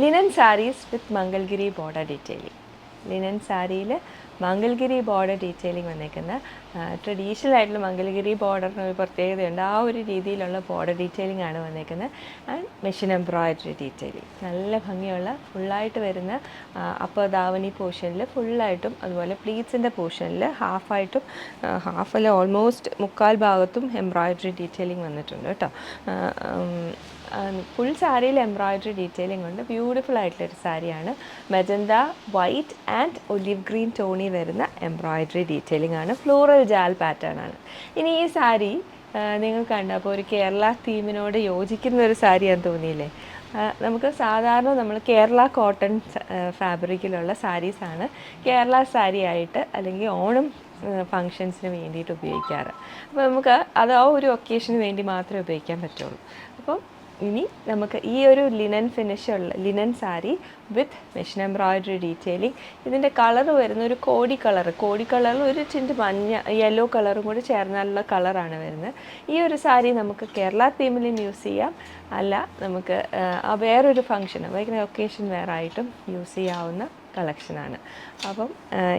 Linen saris with Mangalagiri border detailing. Linen സാരിയിൽ Mangalagiri border detailing വന്നേക്കുന്ന traditional ആയിട്ടുള്ള മംഗൾഗിരി ബോർഡറിന് ഒരു പ്രത്യേകതയുണ്ട്. ആ ഒരു രീതിയിലുള്ള ബോർഡർ ഡീറ്റെയിലിംഗ് ആണ് വന്നേക്കുന്നത്. ആൻഡ് മെഷീൻ എംബ്രോയിഡറി ഡീറ്റെയിലിംഗ് നല്ല ഭംഗിയുള്ള ഫുള്ളായിട്ട് വരുന്ന അപ്പർ ദാവണി പോർഷനിൽ ഫുള്ളായിട്ടും അതുപോലെ പ്ലീറ്റ്സിൻ്റെ പോർഷനിൽ ഹാഫായിട്ടും ഹാഫല്ല ഓൾമോസ്റ്റ് മുക്കാൽ ഭാഗത്തും എംബ്രോയിഡറി ഡീറ്റെയിലിംഗ് വന്നിട്ടുണ്ട് കേട്ടോ. ഫുൾ സാരിയിൽ എംബ്രോയിഡറി ഡീറ്റെയിലിംഗ് ഉണ്ട്. ബ്യൂട്ടിഫുൾ ആയിട്ടുള്ളൊരു സാരിയാണ്. Magenta white and olive green ടോണിൽ വരുന്ന എംബ്രോയിഡറി ഡീറ്റെയിലിംഗ് ആണ്. ഫ്ലോറൽ ജാൽ പാറ്റേൺ ആണ്. ഇനി ഈ സാരി നിങ്ങൾ കണ്ടപ്പോൾ ഒരു കേരള തീമിനോട് യോജിക്കുന്ന ഒരു സാരിയാണെന്ന് തോന്നിയില്ലേ? നമുക്ക് സാധാരണ നമ്മൾ കേരള കോട്ടൺ ഫാബ്രിക്കിലുള്ള സാരീസാണ് കേരള സാരി ആയിട്ട് അല്ലെങ്കിൽ ഓണം ഫങ്ഷൻസിന് വേണ്ടിയിട്ട് ഉപയോഗിക്കാറ്. അപ്പോൾ നമുക്ക് അത് ആ ഒരു ഒക്കേഷന് വേണ്ടി മാത്രമേ ഉപയോഗിക്കാൻ പറ്റുള്ളൂ. അപ്പം ഇനി നമുക്ക് ഈ ഒരു ലിനൻ ഫിനിഷുള്ള ലിനൻ സാരി വിത്ത് മെഷീൻ എംബ്രോയിഡറി ഡീറ്റെയിലിംഗ്. ഇതിൻ്റെ കളർ വരുന്ന ഒരു കോടി കളറിൽ ഒരു ചിന്ത് മഞ്ഞ യെല്ലോ കളറും കൂടി ചേർന്നുള്ള കളറാണ് വരുന്നത്. ഈ ഒരു സാരി നമുക്ക് കേരള തീമിലും യൂസ് ചെയ്യാം, അല്ല നമുക്ക് വേറൊരു ഫങ്ഷൻ വൈകുന്നേരം ഒക്കേഷൻ വെയർ ആയിട്ടും യൂസ് ചെയ്യാവുന്ന കളക്ഷനാണ്. അപ്പം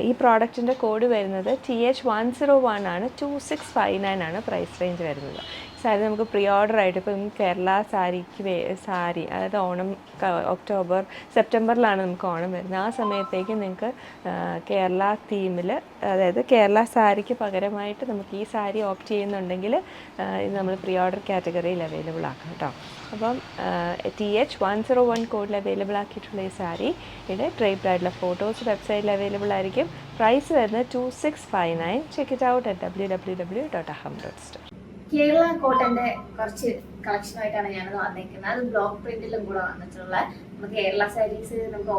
ഈ പ്രോഡക്റ്റിൻ്റെ കോഡ് വരുന്നത് TH101 ആണ്. 2659 ആണ് പ്രൈസ് റേഞ്ച് വരുന്നത്. സാരി നമുക്ക് പ്രീ ഓർഡർ ആയിട്ട് ഇപ്പം കേരള സാരി അതായത് ഓണം സെപ്റ്റംബറിലാണ് നമുക്ക് ഓണം വരുന്നത്. ആ സമയത്തേക്ക് നിങ്ങൾക്ക് കേരള തീമിൽ അതായത് കേരള സാരിക്ക് പകരമായിട്ട് നമുക്ക് ഈ സാരി ഓപ്റ്റ് ചെയ്യുന്നുണ്ടെങ്കിൽ ഇത് നമ്മൾ പ്രീ ഓർഡർ കാറ്റഗറിയിൽ അവൈലബിൾ ആക്കാം കേട്ടോ. അപ്പം TH101 കോഡിൽ അവൈലബിൾ ആക്കിയിട്ടുള്ള ഈ സാരി ഇവിടെ ഡ്രൈപ്ഡ് ആയിട്ടുള്ള ഫോട്ടോസ് വെബ്സൈറ്റിൽ അവൈലബിൾ ആയിരിക്കും. പ്രൈസ് വരുന്നത് 2659. Check it out at www.aham.store. Kerala കോട്ടന്റെ കുറച്ച് കളക്ഷനുമായിട്ടാണ് ഞാനത് വന്നിരിക്കുന്നത്. അത് ബ്ലോക്ക് പ്രിന്റിലും കൂടെ വന്നിട്ടുള്ള നമുക്ക് കേരള സാരീസ് നമുക്ക്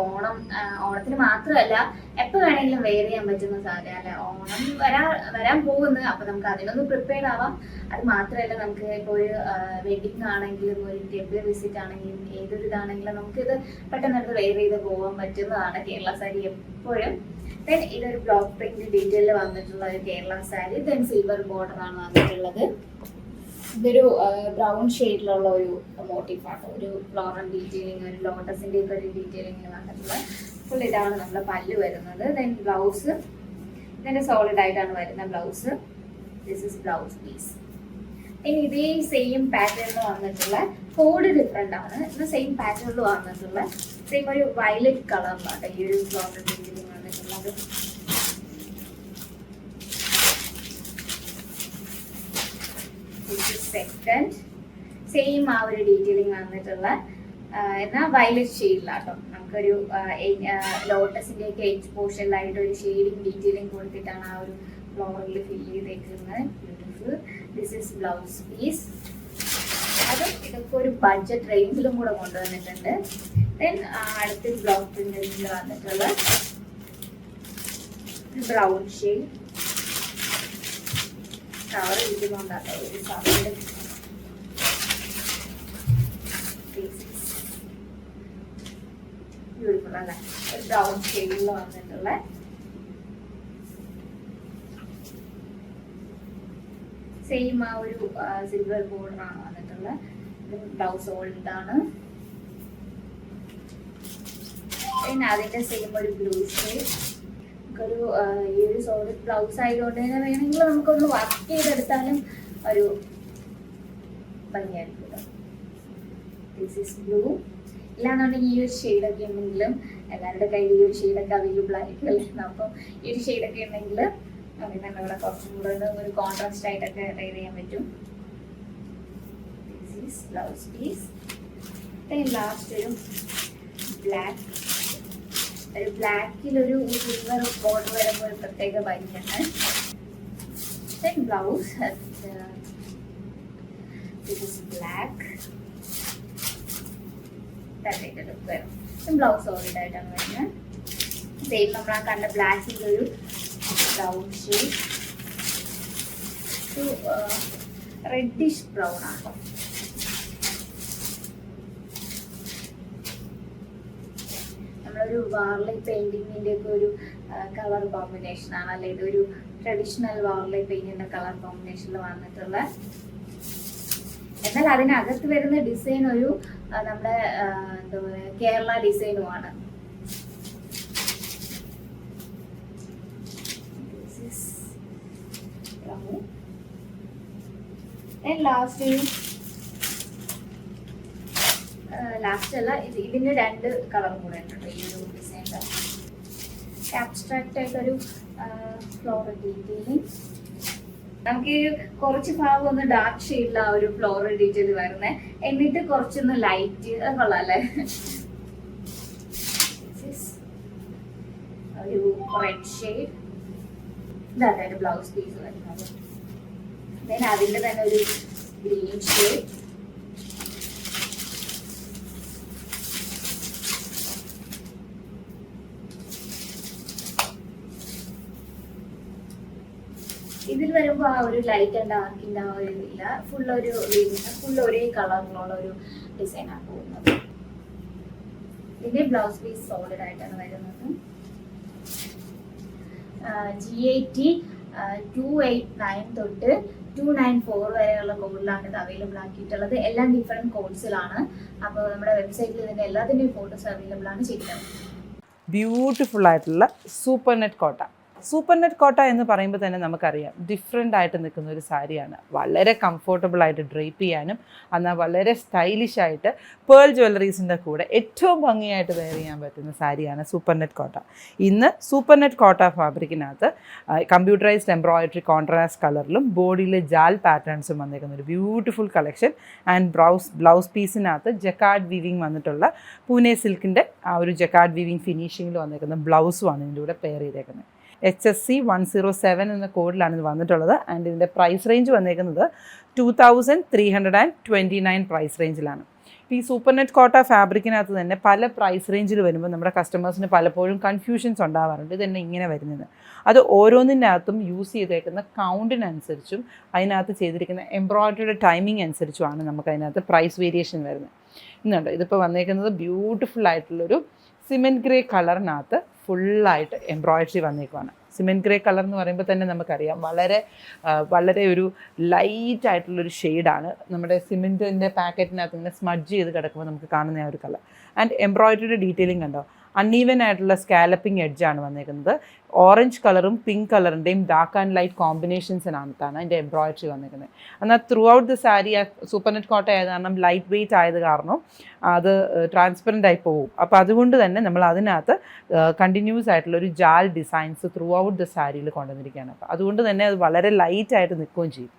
ഓണത്തിന് മാത്രമല്ല എപ്പോൾ വേണമെങ്കിലും വെയർ ചെയ്യാൻ പറ്റുന്ന സാരി അല്ലെ. ഓണം വരാൻ പോകുന്നു, അപ്പൊ നമുക്ക് അതിനൊന്ന് പ്രിപ്പയർഡ് ആവാം. അത് മാത്രമല്ല നമുക്ക് ഇപ്പോൾ ഒരു വെഡിങ് ആണെങ്കിലും ഒരു ടെമ്പിൾ വിസിറ്റ് ആണെങ്കിലും ഏതൊരു ഇതാണെങ്കിലും നമുക്കിത് പെട്ടെന്ന് വെയർ ചെയ്ത് പോകാൻ പറ്റുന്നതാണ് കേരള സാരി എപ്പോഴും. ദെൻ ഇതൊരു ബ്ലോക്ക് പ്രിന്റ് ഡീറ്റെയിൽ വന്നിട്ടുള്ള ഒരു Kerala sari. Then silver border ആണ് വന്നിട്ടുള്ളത്. ഇതൊരു ബ്രൗൺ ഷെയ്ഡിലുള്ള ഒരു മോട്ടീഫാണ്. ഒരു ഫ്ലോറൽ ഡീറ്റെയിലിംഗ്, ഒരു ലോട്ടസിന്റെ ഒക്കെ ഒരു ഡീറ്റെയിലിംഗ് വന്നിട്ടുള്ള ഫുൾ ഇതാണ് നമ്മുടെ പല്ല് വരുന്നത്. ദെൻ ബ്ലൗസ് ഇതിന്റെ സോളിഡ് ആയിട്ടാണ് വരുന്ന blouse. This is blouse piece. ഇനി ഇതേ സെയിം പാറ്റേണിൽ വന്നിട്ടുള്ള കോഡ് ഡിഫറെന്റ് ആണ്. എന്നാൽ സെയിം പാറ്റേണിൽ വന്നിട്ടുള്ള സെയിം ഒരു വയലറ്റ് കളറിലാണ് ഈ ഒരു ഫ്ലോറൽ ഡീറ്റെയിലിംഗ് വന്നിട്ടുള്ളത്. സെക്കൻഡ് സെയിം ആ ഒരു ഡീറ്റെയിലിംഗ് വന്നിട്ടുള്ള എന്നാൽ വയലറ്റ് ഷെയ്ഡിലാട്ടോ. നമുക്കൊരു ലോട്ടസിന്റെ ഒക്കെ എഡ്ജ് പോർഷനിലായിട്ട് ഒരു ഷെയ്ഡിങ് ഡീറ്റെയിലിംഗ് കൊടുത്തിട്ടാണ് ആ ഒരു ഫ്ലോറിൽ ഫില്ല് ചെയ്തേക്കുന്നത്. Beautiful. This is blouse piece. അതും ഇതൊക്കെ ഒരു ബഡ്ജറ്റ് റേഞ്ചിലും കൂടെ കൊണ്ടുവന്നിട്ടുണ്ട്. ദെൻ അടുത്തൊരു ബ്ലൗസ് പ്രിന്റിൽ വന്നിട്ടുള്ള ബ്രൗൺ ഷെയ്ഡ് കവർ ഇരിക്കുന്നുണ്ടാട്ടോ ഒരു സൗണ്ട്. ബ്യൂട്ടിഫുൾ അല്ലേ? ഒരു ബ്രൗൺ ഷെയ്ഡിൽ വന്നിട്ടുള്ള സെയിം ആ ഒരു സിൽവർ ബോർഡർ ആണ് വന്നിട്ടുള്ള ബ്ലൗസ് ഓൾഡ് ആണ്. പിന്നെ അതിന്റെ സെയിം ഒരു ബ്ലൂ ഷെയ്ഡ്. ഒരു ഈ ഒരു സോളിഡ് ബ്ലൗസ് ആയതുകൊണ്ട് തന്നെ വേണമെങ്കിൽ നമുക്കൊന്ന് വർക്ക് ചെയ്തെടുത്താലും ഒരു ഭംഗിയായിരിക്കും. This is blue. ഇല്ലാന്നുണ്ടെങ്കിൽ ഈ ഒരു ഷെയ്ഡൊക്കെ ഉണ്ടെങ്കിലും എല്ലാവരുടെ കയ്യിൽ ഈ ഒരു ഷെയ്ഡൊക്കെ അവൈലബിൾ ആയിരിക്കും അല്ലേ. അപ്പം ഈ ഒരു ഷെയ്ഡൊക്കെ ഉണ്ടെങ്കിൽ അതിന് ഇവിടെ കുറച്ചും കൂടെ ഒരു കോൺട്രാസ്റ്റ് ആയിട്ടൊക്കെ വെയർ ചെയ്യാൻ പറ്റും. This is blouse piece. Last ഒരു ബ്ലാക്ക്. ഒരു ബ്ലാക്കിലൊരു സിൽവർ ബോർഡർ വരുമ്പോൾ ഒരു പ്രത്യേക ഭംഗിയാണ്. ബ്ലൗസ് ബ്ലാക്ക് ലുക്ക് വരും. ബ്ലൗസ് സോളിഡ് ആയിട്ടാണ് വരുന്നത്. സെയിം നമ്മൾ ആ കണ്ട ബ്ലാക്കിലൊരു ബ്രൗൺ ഷെയ്ഡ്, ഒരു റെഡിഷ് ബ്രൗൺ ആണ്. നമ്മളൊരു വാർലി പെയിന്റിങ്ങിന്റെ ഒക്കെ ഒരു കളർ കോമ്പിനേഷൻ ആണ് അല്ലെ. ഇതൊരു ട്രഡീഷണൽ വാർലി പെയിന്റിന്റെ കളർ കോമ്പിനേഷനിൽ വന്നിട്ടുള്ള, എന്നാൽ അതിനകത്ത് വരുന്ന ഡിസൈൻ ഒരു നമ്മുടെ എന്താ പറയുക കേരള ഡിസൈനുമാണ്. ലാസ്റ്റ് അല്ല, ഇതിന്റെ 2 കളറും കൂടെ ഉണ്ട് ഈ ഒരു ഡിസൈനില്. ആബ്സ്ട്രാക്റ്റ് ആയിട്ടൊരു ഫ്ലോറൽ ഡീറ്റെയിലിംഗ്. നമുക്ക് കുറച്ച് ഭാഗം ഒന്ന് ഡാർക്ക് ഷെയ്ഡിൽ ആ ഒരു ഫ്ലോറൽ ഡീറ്റെയിൽ വരുന്നത്, എന്നിട്ട് കുറച്ചൊന്ന് ലൈറ്റ് കൊള്ളാം അല്ലേ. ഒരു റെഡ് ഷെയ്ഡ്, ഇതാണ് ഒരു ബ്ലൗസ് പീസ് വരുന്നത്. അതിന്റെ തന്നെ ഒരു ഗ്രീൻ ഷെയ്ഡ്, ഇതിൽ വരുമ്പോൾ ആ ഒരു ലൈറ്റ് ആൻഡ് ഡാർക്കിന്റെ ആ ഒരു ഇതില്ല, ഫുൾ ഒരേ കളറിലുള്ള ഒരു ഡിസൈനാണ് പോകുന്നത്. ഇതിന്റെ ബ്ലൗസ് പീസ് സോളിഡ് ആയിട്ടാണ് വരുന്നത്. GAT 289 തൊട്ട് 294 വരെയുള്ള കോഡിലാണ് ഇത് അവൈലബിൾ ആക്കിയിട്ടുള്ളത്. എല്ലാം ഡിഫറെന്റ് കോഡ്സിലാണ്. അപ്പോൾ നമ്മുടെ വെബ്സൈറ്റിൽ ഇതിന്റെ എല്ലാത്തിന്റെയും ഫോട്ടോസ് അവൈലബിൾ ആണ് ചെയ്യുന്നത്. ബ്യൂട്ടിഫുൾ ആയിട്ടുള്ള സൂപ്പർ നെറ്റ് കോട്ട. സൂപ്പർ നെറ്റ് കോട്ട എന്ന് പറയുമ്പോൾ തന്നെ നമുക്കറിയാം ഡിഫറെൻ്റ് ആയിട്ട് നിൽക്കുന്ന ഒരു സാരിയാണ്. വളരെ കംഫർട്ടബിൾ ആയിട്ട് ഡ്രേപ്പ് ചെയ്യാനും എന്നാൽ വളരെ സ്റ്റൈലിഷ് ആയിട്ട് പേൾ ജ്വല്ലറീസിൻ്റെ കൂടെ ഏറ്റവും ഭംഗിയായിട്ട് വെയർ ചെയ്യാൻ പറ്റുന്ന സാരിയാണ് സൂപ്പർ നെറ്റ് കോട്ട. ഇന്ന് സൂപ്പർ നെറ്റ് കോട്ട ഫാബ്രിക്കിനകത്ത് കമ്പ്യൂട്ടറൈസ്ഡ് എംബ്രോയിഡറി കോൺട്രാസ്റ്റ് കളറിലും ബോഡിയിൽ ജാൽ പാറ്റേൺസും വന്നിരിക്കുന്ന ഒരു ബ്യൂട്ടിഫുൾ കളക്ഷൻ. ആൻഡ് ബ്ലൗസ് പീസിനകത്ത് ജക്കാർഡ് വീവിങ് വന്നിട്ടുള്ള പൂനെ സിൽക്കിൻ്റെ ആ ഒരു ജക്കാർഡ് വീവിങ് ഫിനിഷിങ്ങിൽ വന്നിരിക്കുന്ന ബ്ലൗസുമാണ് ഇതിൻ്റെ കൂടെ പെയർ ചെയ്തേക്കുന്നത്. HSC 107 എന്ന കോഡിലാണ് ഇത് വന്നിട്ടുള്ളത്. ആൻഡ് ഇതിൻ്റെ പ്രൈസ് റേഞ്ച് വന്നേക്കുന്നത് 2329 പ്രൈസ് റേഞ്ചിലാണ്. ഇപ്പോൾ ഈ സൂപ്പർ നെറ്റ് കോട്ട ഫാബ്രിക്കിനകത്ത് തന്നെ പല പ്രൈസ് റേഞ്ചിൽ വരുമ്പോൾ നമ്മുടെ കസ്റ്റമേഴ്സിന് പലപ്പോഴും കൺഫ്യൂഷൻസ് ഉണ്ടാവാറുണ്ട്. ഇതെന്നെ ഇങ്ങനെ വരുന്നത്, അത് ഓരോന്നിനകത്തും യൂസ് ചെയ്തേക്കുന്ന കൗണ്ടിനനുസരിച്ചും അതിനകത്ത് ചെയ്തിരിക്കുന്ന എംബ്രോയിഡറിയുടെ ടൈമിംഗ് അനുസരിച്ചുമാണ് നമുക്ക് അതിനകത്ത് പ്രൈസ് വേരിയേഷൻ വരുന്നത്. ഇന്നുണ്ട് ഇതിപ്പോൾ വന്നേക്കുന്നത് ബ്യൂട്ടിഫുൾ ആയിട്ടുള്ളൊരു സിമെൻറ്റ് ഗ്രേ കളറിനകത്ത് ഫുള്ളായിട്ട് എംബ്രോയിഡറി വന്നേക്കുവാണ്. സിമെൻറ്റ് ഗ്രേ കളർ എന്ന് പറയുമ്പോൾ തന്നെ നമുക്കറിയാം വളരെ ഒരു ലൈറ്റ് ആയിട്ടുള്ളൊരു ഷെയ്ഡാണ്. നമ്മുടെ സിമെൻറ്റിൻ്റെ പാക്കറ്റിനകത്ത് ഇങ്ങനെ സ്മഡ്ജ് ചെയ്ത് കിടക്കുമ്പോൾ നമുക്ക് കാണുന്ന ആ ഒരു കളർ. ആൻഡ് എംബ്രോയിഡറിയുടെ ഡീറ്റെയിലിംഗ് കണ്ടോ, അൺഈവൻ ആയിട്ടുള്ള സ്കാലപ്പിംഗ് എഡ്ജാണ് വന്നേക്കുന്നത്. ഓറഞ്ച് കളറും പിങ്ക് കളറിൻ്റെയും ഡാർക്ക് ആൻഡ് ലൈറ്റ് കോമ്പിനേഷൻസിനകത്താണ് അതിൻ്റെ എംബ്രോയിഡറി വന്നിരിക്കുന്നത്. എന്നാൽ through out the sari super net കോട്ട ആയത് കാരണം ലൈറ്റ് വെയ്റ്റ് ആയത് കാരണം അത് ട്രാൻസ്പെറൻ്റ് ആയി പോകും. അപ്പോൾ അതുകൊണ്ട് തന്നെ നമ്മൾ അതിനകത്ത് കണ്ടിന്യൂസ് ആയിട്ടുള്ള ഒരു ജാൽ ഡിസൈൻസ് ത്രൂ ഔട്ട് ദ സാരിയിൽ കൊണ്ടുവന്നിരിക്കുകയാണ്. അപ്പോൾ അതുകൊണ്ട് തന്നെ അത് വളരെ ലൈറ്റായിട്ട് നിൽക്കുകയും ചെയ്യും.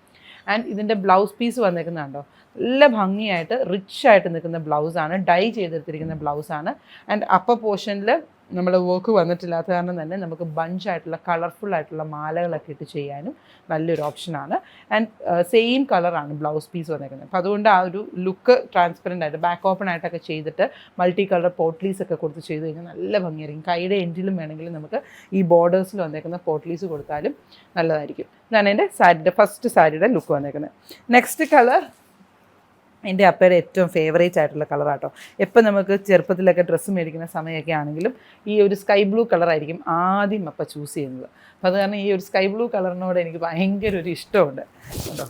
ആൻഡ് ഇതിൻ്റെ ബ്ലൗസ് പീസ് വന്നിരിക്കുന്നുണ്ടോ, നല്ല ഭംഗിയായിട്ട് റിച്ച് ആയിട്ട് നിൽക്കുന്ന ബ്ലൗസാണ്, ഡൈ ചെയ്തെടുത്തിരിക്കുന്ന ബ്ലൗസാണ്. ആൻഡ് അപ്പർ പോർഷനിൽ നമ്മൾ വർക്ക് വന്നിട്ടില്ലാത്ത കാരണം തന്നെ നമുക്ക് ബഞ്ചായിട്ടുള്ള കളർഫുൾ ആയിട്ടുള്ള മാലകളൊക്കെ ഇട്ട് ചെയ്യാനും നല്ലൊരു ഓപ്ഷനാണ്. ആൻഡ് സെയിം കളറാണ് ബ്ലൗസ് പീസ് വന്നിരിക്കുന്നത്. അപ്പോൾ അതുകൊണ്ട് ആ ഒരു ലുക്ക് ട്രാൻസ്പെറൻ്റ് ആയിട്ട് ബാക്ക് ഓപ്പൺ ആയിട്ടൊക്കെ ചെയ്തിട്ട് മൾട്ടി കളർ പോട്ട്ലീസ് ഒക്കെ കൊടുത്ത് ചെയ്ത് കഴിഞ്ഞാൽ നല്ല ഭംഗിയായിരിക്കും. കൈയുടെ എൻഡിലും വേണമെങ്കിൽ നമുക്ക് ഈ ബോർഡേഴ്സിൽ വന്നേക്കുന്ന പോട്ട്ലീസ് കൊടുത്താലും നല്ലതായിരിക്കും. ഇതാണ് എൻ്റെ സാരിയുടെ ഫസ്റ്റ് സാരിയുടെ ലുക്ക് വന്നേക്കുന്നത്. നെക്സ്റ്റ് കളർ എൻ്റെ അപ്പയുടെ ഏറ്റവും ഫേവറേറ്റ് ആയിട്ടുള്ള കളറാട്ടോ. എപ്പോൾ നമുക്ക് ചെറുപ്പത്തിലൊക്കെ ഡ്രസ്സ് മേടിക്കുന്ന സമയമൊക്കെ ആണെങ്കിലും ഈ ഒരു സ്കൈ ബ്ലൂ കളറായിരിക്കും ആദ്യം അപ്പം ചൂസ് ചെയ്യുന്നത്. അപ്പോൾ അത് കാരണം ഈ ഒരു സ്കൈ ബ്ലൂ കളറിനോട് എനിക്ക് ഭയങ്കര ഒരു ഇഷ്ടമുണ്ട് കേട്ടോ.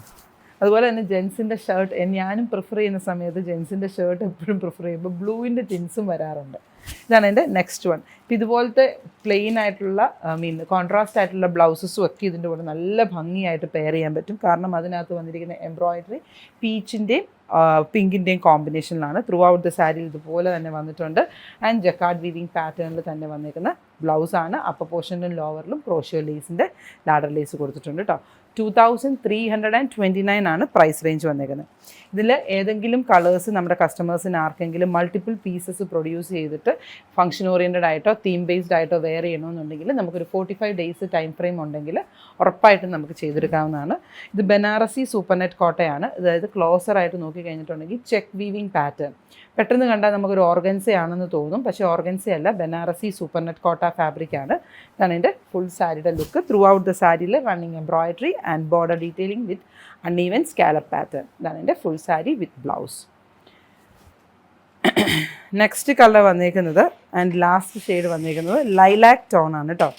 അതുപോലെ തന്നെ ജെൻസിൻ്റെ ഷർട്ട് ഞാനും പ്രിഫർ ചെയ്യുന്ന സമയത്ത് ജെൻസിൻ്റെ ഷർട്ട് എപ്പോഴും പ്രിഫർ ചെയ്യുമ്പോൾ ബ്ലൂവിൻ്റെ ടിൻസും വരാറുണ്ട്. ഇതാണ് എൻ്റെ നെക്സ്റ്റ് വൺ. ഇപ്പോൾ ഇതുപോലത്തെ പ്ലെയിൻ ആയിട്ടുള്ള കോൺട്രാസ്റ്റ് ആയിട്ടുള്ള ബ്ലൗസസും ഒക്കെ ഇതിൻ്റെ കൂടെ നല്ല ഭംഗിയായിട്ട് പെയർ ചെയ്യാൻ പറ്റും. കാരണം അതിനകത്ത് വന്നിരിക്കുന്ന എംബ്രോയിഡറി പീച്ചിൻ്റെയും പിങ്കിൻ്റെയും കോമ്പിനേഷനിലാണ്. ത്രൂ ഔട്ട് ദ സാരിയിൽ ഇതുപോലെ തന്നെ വന്നിട്ടുണ്ട്. ആൻഡ് ജക്കാർഡ് വീവിങ് പാറ്റേണിൽ തന്നെ വന്നിരിക്കുന്ന ബ്ലൗസാണ്. അപ്പർ പോർഷനിലും ലോവറിലും ക്രോഷ്യോ ലേസിൻ്റെ ലാഡർ ലേസ് കൊടുത്തിട്ടുണ്ട് കേട്ടോ. 2329 ആണ് പ്രൈസ് റേഞ്ച് വന്നേക്കുന്നത്. ഇതിൽ ഏതെങ്കിലും കളേഴ്സ് നമ്മുടെ കസ്റ്റമേഴ്സിന് ആർക്കെങ്കിലും മൾട്ടിപ്പിൾ പീസസ് പ്രൊഡ്യൂസ് ചെയ്തിട്ട് ഫംഗ്ഷൻ ഓറിയൻറ്റഡ് ആയിട്ടോ തീം ബേസ്ഡ് ആയിട്ടോ വെയർ ചെയ്യണമെന്നുണ്ടെങ്കിൽ നമുക്കൊരു 45 ഡേയ്സ് ടൈം ഫ്രെയിം ഉണ്ടെങ്കിൽ ഉറപ്പായിട്ടും നമുക്ക് ചെയ്തെടുക്കാവുന്നതാണ്. ഇത് ബനാറസി സൂപ്പർ നെറ്റ് കോട്ടയാണ്. അതായത് ക്ലോസർ ആയിട്ട് നോക്കി കഴിഞ്ഞിട്ടുണ്ടെങ്കിൽ ചെക്ക് വീവിങ് പാറ്റേൺ പെട്ടെന്ന് കണ്ടാൽ നമുക്കൊരു ഓർഗൻസയാണെന്ന് തോന്നും. പക്ഷേ ഓർഗൻസയല്ല, ബനാറസി സൂപ്പർ നെറ്റ് കോട്ട ഫാബ്രിക്കാണ്. ഇതാണ് എൻ്റെ ഫുൾ സാരിയുടെ ലുക്ക്. ത്രൂ ഔട്ട് ദ സാരിയിൽ running embroidery and border detailing with uneven scallop pattern. ഇതാണ് എൻ്റെ full sari with blouse. Next colour വന്നേക്കുന്നത് ആൻഡ് ലാസ്റ്റ് ഷെയ്ഡ് വന്നേക്കുന്നത് ലൈലാക്ക് ടോൺ ആണ് കേട്ടോ.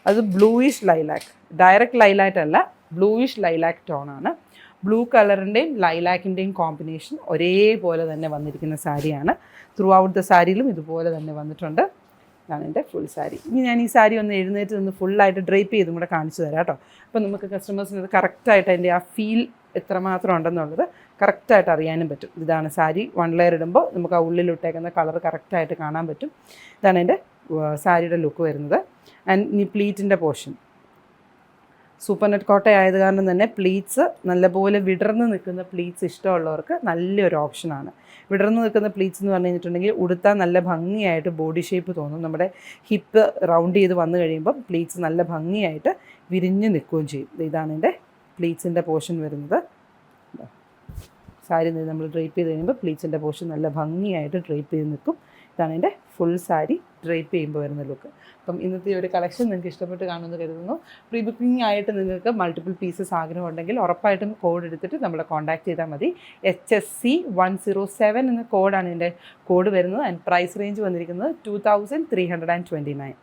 അത് ബ്ലൂയിഷ് ലൈലാക്ക്, ഡയറക്റ്റ് ലൈലാക്ക് അല്ല, ബ്ലൂയിഷ് ലൈലാക്ക് ടോൺ ആണ്. ബ്ലൂ കളറിൻ്റെയും ലൈലാക്കിൻ്റെയും കോമ്പിനേഷൻ ഒരേപോലെ തന്നെ വന്നിരിക്കുന്ന സാരിയാണ്. ത്രൂ ഔട്ട് ദ സാരിയിലും ഇതുപോലെ തന്നെ വന്നിട്ടുണ്ട്. ഇതാണ് എൻ്റെ ഫുൾ സാരി. ഇനി ഞാൻ ഈ സാരി ഒന്ന് എഴുന്നേറ്റ് നിന്ന് ഫുള്ളായിട്ട് ഡ്രൈപ്പ് ചെയ്തും കൂടെ കാണിച്ചു തരാം കേട്ടോ. അപ്പോൾ നമുക്ക് കസ്റ്റമേഴ്സിന് ഇത് കറക്റ്റായിട്ട് അതിൻ്റെ ആ ഫീൽ എത്രമാത്രം ഉണ്ടെന്നുള്ളത് കറക്റ്റായിട്ട് അറിയാനും പറ്റും. ഇതാണ് സാരി. 1 ലെയർ ഇടുമ്പോൾ നമുക്ക് ആ ഉള്ളിലിട്ടേക്കുന്ന കളർ കറക്റ്റായിട്ട് കാണാൻ പറ്റും. ഇതാണ് എൻ്റെ സാരിയുടെ ലുക്ക് വരുന്നത്. ആൻഡ് ഇനി പ്ലീറ്റിൻ്റെ പോർഷൻ സൂപ്പർ നെറ്റ് കോട്ട ആയത് കാരണം തന്നെ പ്ലീറ്റ്സ് നല്ലപോലെ വിടർന്ന് നിൽക്കുന്ന പ്ലീറ്റ്സ് ഇഷ്ടമുള്ളവർക്ക് നല്ലൊരു ഓപ്ഷനാണ്. വിടർന്ന് നിൽക്കുന്ന പ്ലീറ്റ്സ് എന്ന് പറഞ്ഞു കഴിഞ്ഞിട്ടുണ്ടെങ്കിൽ ഉടുത്താൽ നല്ല ഭംഗിയായിട്ട് ബോഡി ഷേപ്പ് തോന്നും. നമ്മുടെ ഹിപ്പ് റൗണ്ട് ചെയ്ത് വന്നു കഴിയുമ്പോൾ പ്ലീറ്റ്സ് നല്ല ഭംഗിയായിട്ട് വിരിഞ്ഞ് നിൽക്കുകയും ചെയ്യും. ഇതാണ് എൻ്റെ പ്ലീറ്റ്സിൻ്റെ പോർഷൻ വരുന്നത്. സാരി നമ്മൾ ഡ്രൈപ്പ് ചെയ്ത് കഴിയുമ്പോൾ പ്ലീറ്റ്സിൻ്റെ പോർഷൻ നല്ല ഭംഗിയായിട്ട് ഡ്രൈപ്പ് ചെയ്ത് നിൽക്കും. ഇതാണ് എൻ്റെ ഫുൾ സാരി ഡ്രൈപ്പ് ചെയ്യുമ്പോൾ വരുന്ന ലുക്ക്. അപ്പം ഇന്നത്തെ ഒരു കളക്ഷൻ നിങ്ങൾക്ക് ഇഷ്ടപ്പെട്ട് കാണുമെന്ന് കരുതുന്നു. പ്രീ ബുക്കിംഗ് ആയിട്ട് നിങ്ങൾക്ക് മൾട്ടിപ്പിൾ പീസസ് ആഗ്രഹമുണ്ടെങ്കിൽ ഉറപ്പായിട്ടും കോഡ് എടുത്തിട്ട് നമ്മളെ കോൺടാക്ട് ചെയ്താൽ മതി. HSC107 എന്ന കോഡാണ് ഇതിൻ്റെ കോഡ് വരുന്നത്. ആൻഡ് പ്രൈസ് റേഞ്ച് വന്നിരിക്കുന്നത് 2329.